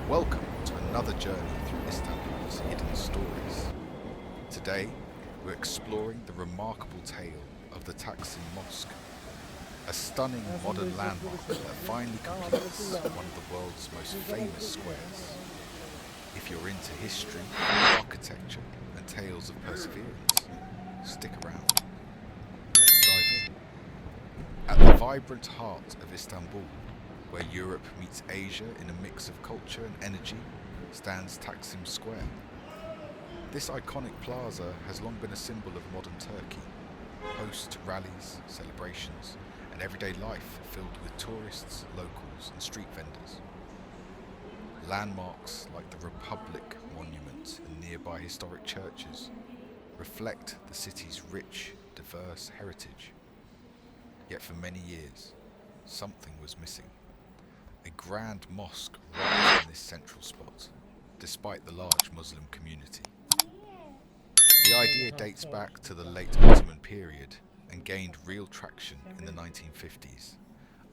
Welcome to another journey through Istanbul's hidden stories. Today, we're exploring the remarkable tale of the Taksim Mosque, a stunning modern landmark that finally completes one of the world's most famous squares. If you're into history, architecture, and tales of perseverance, stick around. Let's dive in. At the vibrant heart of Istanbul, where Europe meets Asia in a mix of culture and energy, stands Taksim Square. This iconic plaza has long been a symbol of modern Turkey, host to rallies, celebrations, and everyday life filled with tourists, locals, and street vendors. Landmarks like the Republic Monument and nearby historic churches reflect the city's rich, diverse heritage. Yet for many years, something was missing. A grand mosque right in this central spot, despite the large Muslim community. The idea dates back to the late Ottoman period and gained real traction in the 1950s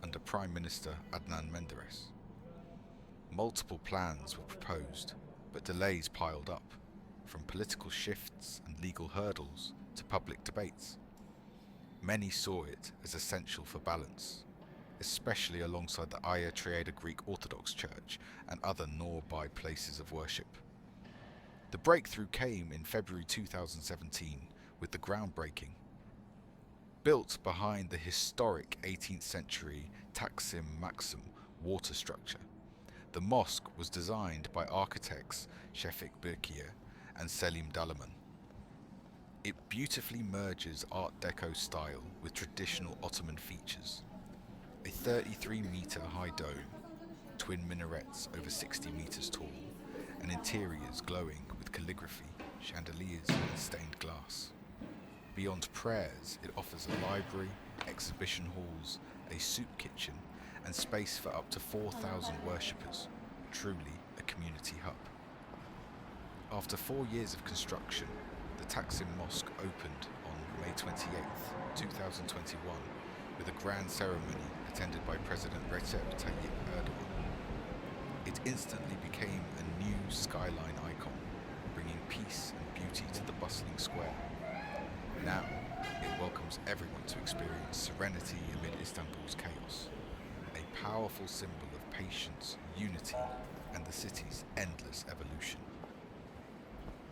under Prime Minister Adnan Menderes. Multiple plans were proposed, but delays piled up, from political shifts and legal hurdles to public debates. Many saw it as essential for balance, especially alongside the Hagia Triada Greek Orthodox Church and other nearby places of worship. The breakthrough came in February 2017 with the groundbreaking. Built behind the historic 18th century Taksim Maxim water structure, the mosque was designed by architects Şefik Birkiye and Selim Dalaman. It beautifully merges Art Deco style with traditional Ottoman features. A 33-metre high dome, twin minarets over 60 metres tall, and interiors glowing with calligraphy, chandeliers and stained glass. Beyond prayers, it offers a library, exhibition halls, a soup kitchen, and space for up to 4,000 worshippers, truly a community hub. After 4 years of construction, the Taksim Mosque opened on May 28, 2021, with a grand ceremony attended by President Recep Tayyip Erdogan. It instantly became a new skyline icon, bringing peace and beauty to the bustling square. Now, it welcomes everyone to experience serenity amid Istanbul's chaos, a powerful symbol of patience, unity, and the city's endless evolution.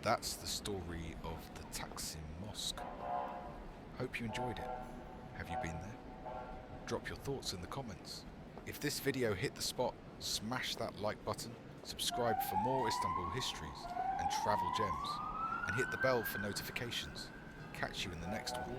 That's the story of the Taksim Mosque. Hope you enjoyed it. Have you been there? Drop your thoughts in the comments. If this video hit the spot, smash that like button, subscribe for more Istanbul histories and travel gems, and hit the bell for notifications. Catch you in the next one.